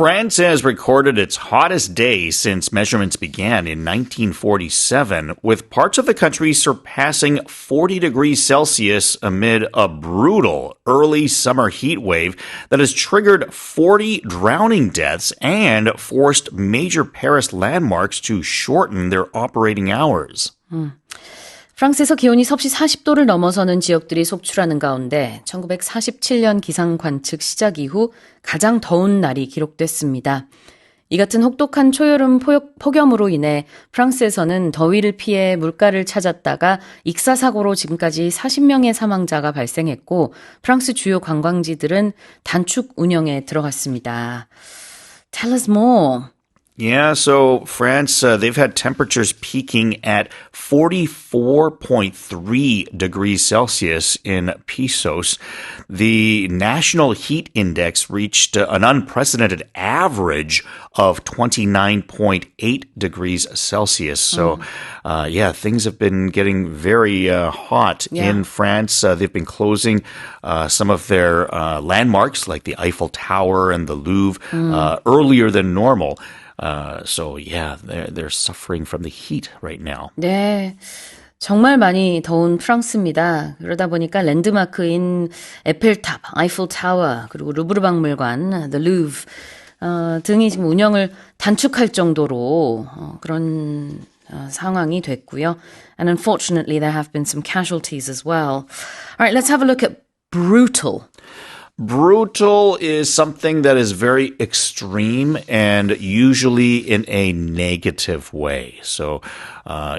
France has recorded its hottest day since measurements began in 1947, with parts of the country surpassing 40 degrees Celsius amid a brutal early summer heat wave that has triggered 40 drowning deaths and forced major Paris landmarks to shorten their operating hours. 프랑스에서 기온이 섭씨 40도를 넘어서는 지역들이 속출하는 가운데 1947년 기상 관측 시작 이후 가장 더운 날이 기록됐습니다. 이 같은 혹독한 초여름 폭염으로 인해 프랑스에서는 더위를 피해 물가를 찾았다가 익사사고로 지금까지 40명의 사망자가 발생했고 프랑스 주요 관광지들은 단축 운영에 들어갔습니다. Tell us more. Yeah, so France, they've had temperatures peaking at 44.3 degrees Celsius in Pisos. The national heat index reached an unprecedented average of 29.8 degrees Celsius. So, things have been getting very hot in France. They've been closing some of their landmarks like the Eiffel Tower and the Louvre earlier than normal. They're suffering from the heat right now. 네, 정말 많이 더운 프랑스입니다. 그러다 보니까 랜드마크인 에펠탑, 아이플 타워, 그리고 루브르 박물관, The Louvre 등이 지금 운영을 단축할 정도로 그런 상황이 됐고요. And unfortunately, there have been some casualties as well. All right, let's have a look at brutal. Brutal is something that is very extreme and usually in a negative way. So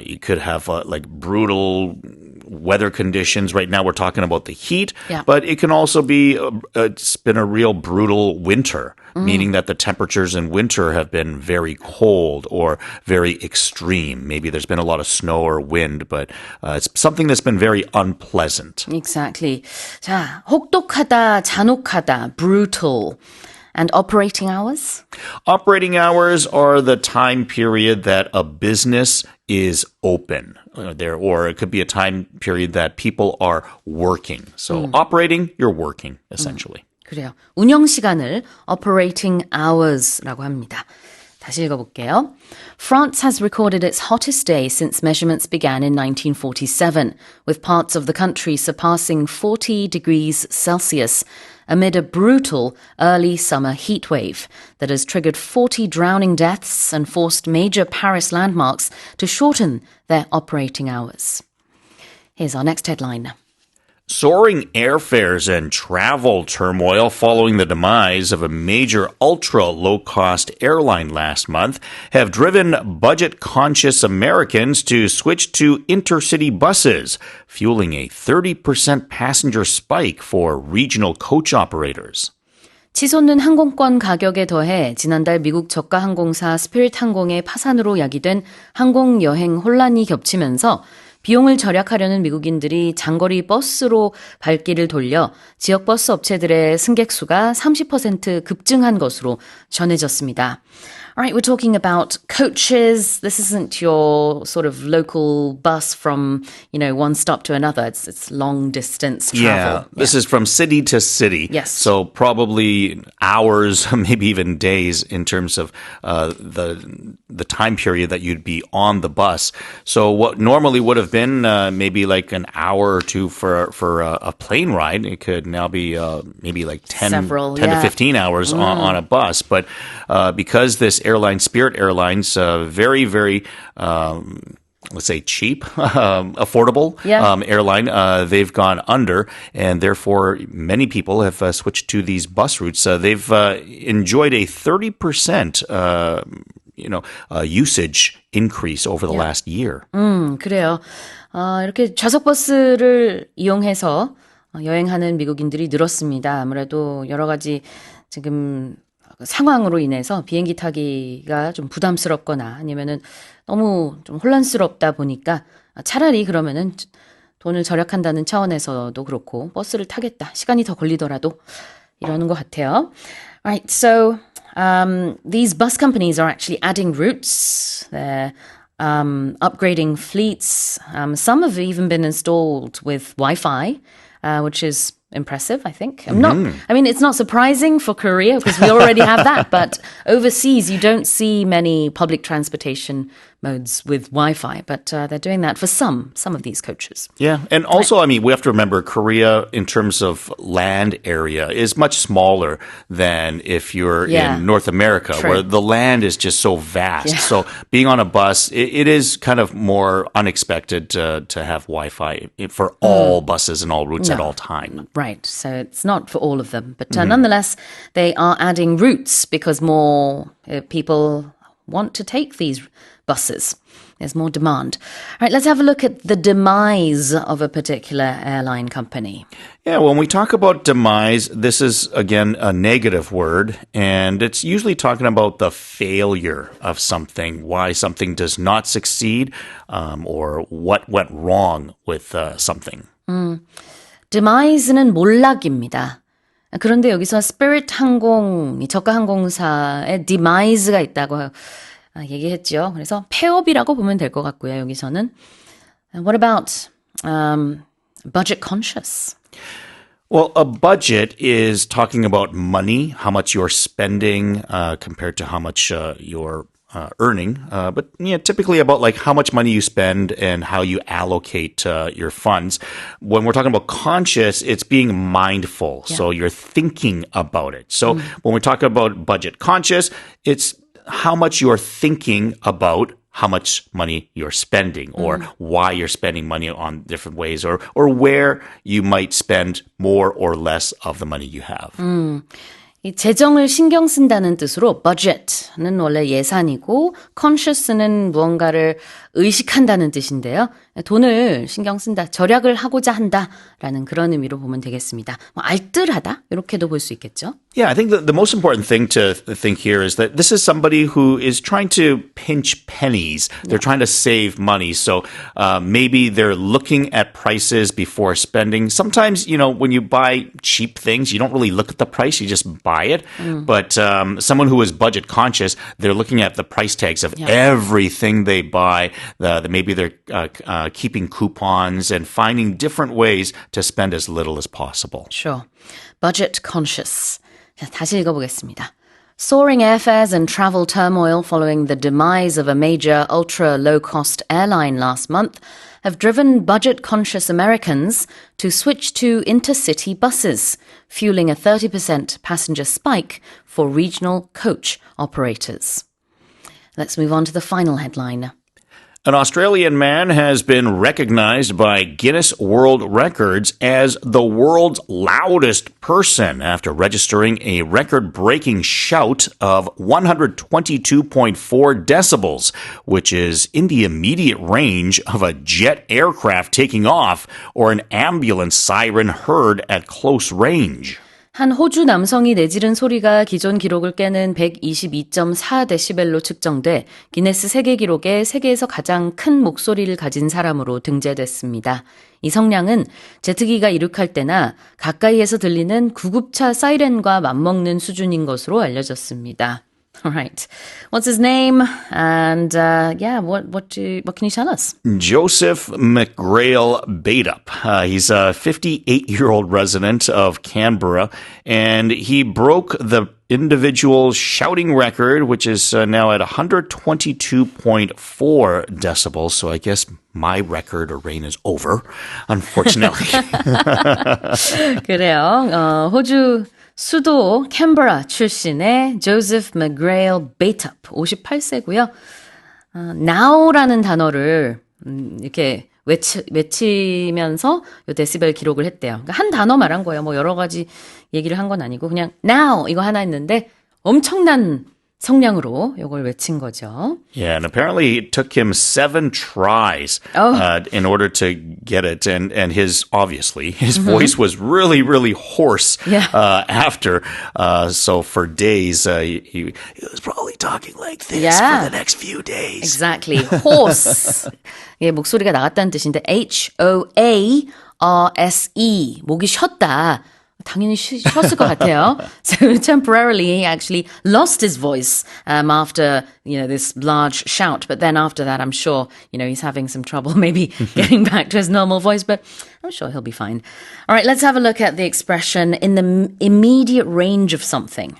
you could have like brutal weather conditions. Right now we're talking about the heat, but it can also be it's been a real brutal winter, meaning that the temperatures in winter have been very cold or very extreme. Maybe there's been a lot of snow or wind, but it's something that's been very unpleasant. Exactly. 자, 혹독하다, 잔혹하다, brutal. And operating hours? Operating hours are the time period that a business is open there, or it could be a time period that people are working. So operating, you're working, essentially. 그래요. 운영 시간을 operating hours라고 합니다. 다시 읽어볼게요. France has recorded its hottest day since measurements began in 1947, with parts of the country surpassing 40 degrees Celsius amid a brutal early summer heat wave that has triggered 40 drowning deaths and forced major Paris landmarks to shorten their operating hours. Here's our next headline. Soaring airfares and travel turmoil following the demise of a major ultra-low-cost airline last month have driven budget-conscious Americans to switch to intercity buses, fueling a 30% passenger spike for regional coach operators. 치솟는 항공권 가격에 더해 지난달 미국 저가 항공사 스피릿 항공의 파산으로 야기된 항공 여행 혼란이 겹치면서 비용을 절약하려는 미국인들이 장거리 버스로 발길을 돌려 지역 버스 업체들의 승객 수가 30% 급증한 것으로 전해졌습니다. All right, we're talking about coaches. This isn't your sort of local bus from, one stop to another. It's long distance travel. This is from city to city. Yes. So probably hours, maybe even days in terms of the time period that you'd be on the bus. So what normally would have been maybe like an hour or two for a plane ride, it could now be maybe like 10 to 15 hours on a bus. But because this airline, Spirit Airlines, very, very, let's say cheap, affordable airline, they've gone under, and therefore many people have switched to these bus routes. They've enjoyed a 30% usage increase over the last year. 그래요. 이렇게 좌석 버스를 이용해서 여행하는 미국인들이 늘었습니다. 아무래도 여러 가지 지금 상황으로 인해서 비행기 타기가 좀 부담스럽거나 아니면은 너무 좀 혼란스럽다 보니까 차라리 그러면은 돈을 절약한다는 차원에서도 그렇고 버스를 타겠다. 시간이 더 걸리더라도 이러는 것 같아요. Right, so these bus companies are actually adding routes. They're upgrading fleets. Some have even been installed with Wi-Fi, which is impressive, I think. I mean, it's not surprising for Korea because we already have that, but overseas you don't see many public transportation modes with Wi-Fi, but they're doing that for some of these coaches. Yeah, and also, I mean, we have to remember Korea, in terms of land area, is much smaller than if you're in North America, where the land is just so vast. Yeah. So being on a bus, it is kind of more unexpected to have Wi-Fi for all buses and all routes at all time. Right, so it's not for all of them. But nonetheless, they are adding routes because more people want to take these buses. There's more demand. All right, let's have a look at the demise of a particular airline company. Yeah, when we talk about demise, this is, again, a negative word, and it's usually talking about the failure of something, why something does not succeed, or what went wrong with something. demise는 몰락입니다. 그런데 여기서 스피릿 항공이 저가 항공사의 demise가 있다고 얘기했죠. 그래서 폐업이라고 보면 될 것 같고요. 여기서는 What about budget conscious? Well, a budget is talking about money, how much you're spending compared to how much you're earning, but typically about like how much money you spend and how you allocate your funds. When we're talking about conscious, it's being mindful. So you're thinking about it. So when we talk about budget conscious, it's how much you're thinking about how much money you're spending or why you're spending money on different ways or where you might spend more or less of the money you have. 이 재정을 신경 쓴다는 뜻으로 budget는 원래 예산이고 conscious는 무언가를 의식한다는 뜻인데요. 돈을 신경 쓴다, 절약을 하고자 한다라는 그런 의미로 보면 되겠습니다. 알뜰하다 이렇게도 볼 수 있겠죠. Yeah, I think the most important thing to think here is that this is somebody who is trying to pinch pennies. They're trying to save money. So maybe they're looking at prices before spending. Sometimes, when you buy cheap things, you don't really look at the price. You just buy it. But someone who is budget conscious, they're looking at the price tags of everything they buy. Maybe they're keeping coupons and finding different ways to spend as little as possible. Sure. Budget conscious. 자, 다시 읽어보겠습니다. Soaring airfares and travel turmoil following the demise of a major ultra-low-cost airline last month have driven budget-conscious Americans to switch to intercity buses, fueling a 30% passenger spike for regional coach operators. Let's move on to the final headline. An Australian man has been recognized by Guinness World Records as the world's loudest person after registering a record-breaking shout of 122.4 decibels, which is in the immediate range of a jet aircraft taking off or an ambulance siren heard at close range. 한 호주 남성이 내지른 소리가 기존 기록을 깨는 122.4데시벨로 측정돼 기네스 세계 기록에 세계에서 가장 큰 목소리를 가진 사람으로 등재됐습니다. 이 성량은 제트기가 이륙할 때나 가까이에서 들리는 구급차 사이렌과 맞먹는 수준인 것으로 알려졌습니다. All right. What's his name? And what can you tell us? Joseph McGrail Baitup. He's a 58-year-old resident of Canberra, and he broke the individual shouting record, which is now at 122.4 decibels. So I guess my record or reign is over, unfortunately. 그래요. 호주 수도 캔버라 출신의 조세프 맥그레일 베이탑 58세고요. now라는 단어를 이렇게 외치면서 요 데시벨 기록을 했대요. 그러니까 한 단어 말한 거예요. 뭐 여러 가지 얘기를 한 건 아니고 그냥 now 이거 하나 했는데 엄청난 성량으로 이걸 외친 거죠. Yeah, and apparently it took him 7 tries in order to get it. And his voice was really, really hoarse after. So for days, he was probably talking like this for the next few days. Exactly. hoarse. 예, 목소리가 나갔다는 뜻인데 H-O-A-R-S-E. 목이 쉬었다. 당연히 쉬었을 것 같아요. So temporarily he actually lost his voice after, this large shout. But then after that, I'm sure, he's having some trouble maybe getting back to his normal voice, but I'm sure he'll be fine. All right, let's have a look at the expression in the immediate range of something.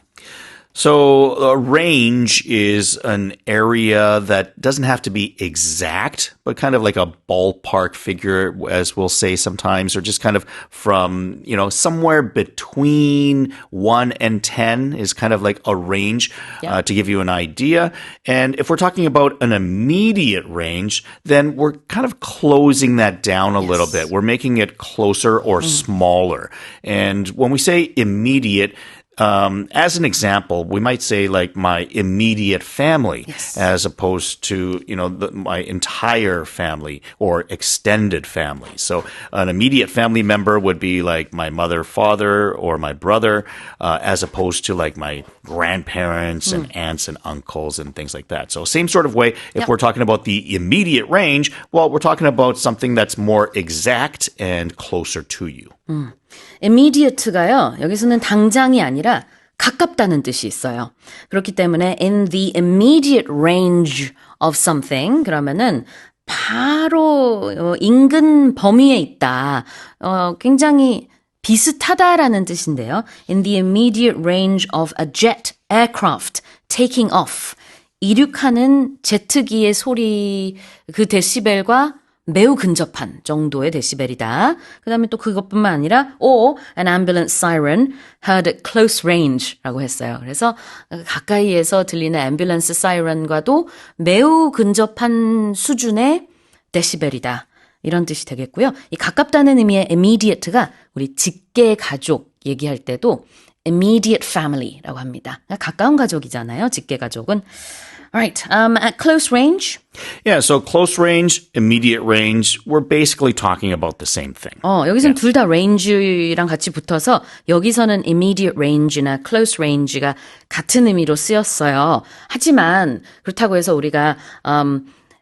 So a range is an area that doesn't have to be exact, but kind of like a ballpark figure, as we'll say sometimes, or just kind of from, somewhere between 1 and 10 is kind of like a range to give you an idea. And if we're talking about an immediate range, then we're kind of closing that down a little bit. We're making it closer or smaller. And when we say immediate, as an example, we might say like my immediate family as opposed to, my entire family or extended family. So an immediate family member would be like my mother, father, or my brother, as opposed to like my grandparents and aunts and uncles and things like that. So same sort of way, if we're talking about the immediate range, well, we're talking about something that's more exact and closer to you. immediate가요. 여기서는 당장이 아니라 가깝다는 뜻이 있어요. 그렇기 때문에 in the immediate range of something 그러면은 바로 인근 범위에 있다. 굉장히 비슷하다라는 뜻인데요. In the immediate range of a jet aircraft taking off. 이륙하는 제트기의 소리 그 데시벨과 매우 근접한 정도의 데시벨이다. 그 다음에 또 그것뿐만 아니라 or an ambulance siren heard at close range라고 했어요. 그래서 가까이에서 들리는 앰뷸런스 사이렌과도 매우 근접한 수준의 데시벨이다. 이런 뜻이 되겠고요. 이 가깝다는 의미의 immediate가 우리 직계 가족 얘기할 때도 immediate family라고 합니다. 가까운 가족이잖아요. 직계 가족은. Alright, at close range? Yeah, so close range, immediate range, we're basically talking about the same thing. 여기서는 둘 다 range랑 같이 붙어서 여기서는 immediate range나 close range가 같은 의미로 쓰였어요. 하지만 그렇다고 해서 우리가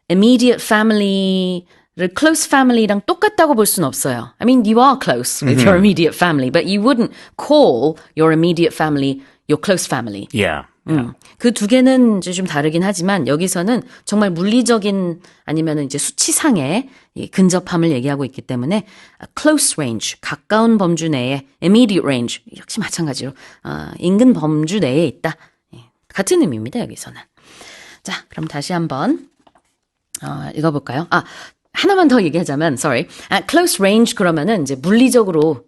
immediate family를 close family랑 똑같다고 볼 수는 없어요. I mean, you are close with your immediate family, but you wouldn't call your immediate family your close family. Yeah. 그 두 개는 이제 좀 다르긴 하지만 여기서는 정말 물리적인 아니면 이제 수치상의 이 근접함을 얘기하고 있기 때문에 close range, 가까운 범주 내에 immediate range, 역시 마찬가지로 인근 범주 내에 있다. 같은 의미입니다, 여기서는. 자, 그럼 다시 한번 읽어볼까요? 하나만 더 얘기하자면, sorry. At close range 그러면은 이제 물리적으로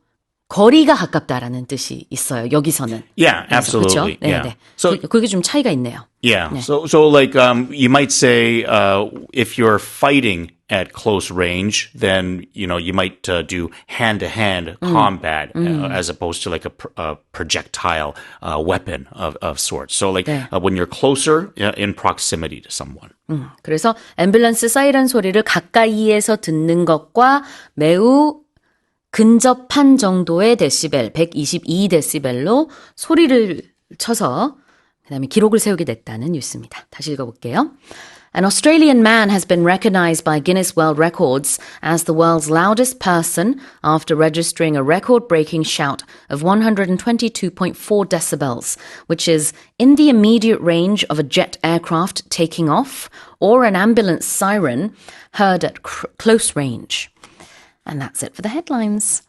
거리가 가깝다라는 뜻이 있어요. 여기서는. Yeah, absolutely. 그렇죠? 네, Yeah. 네. So 그게 좀 차이가 있네요. yeah. 네. So like you might say if you're fighting at close range, then you might do hand-to-hand combat as opposed to like a projectile weapon of sorts. So like when you're closer in proximity to someone. 그래서 앰뷸런스 사이렌 소리를 가까이에서 듣는 것과 매우 근접한 정도의 데시벨, 122데시벨로 소리를 쳐서 그다음에 기록을 세우게 됐다는 뉴스입니다. 다시 읽어볼게요. An Australian man has been recognized by Guinness World Records as the world's loudest person after registering a record-breaking shout of 122.4 decibels, which is in the immediate range of a jet aircraft taking off or an ambulance siren heard at close range. And that's it for the headlines.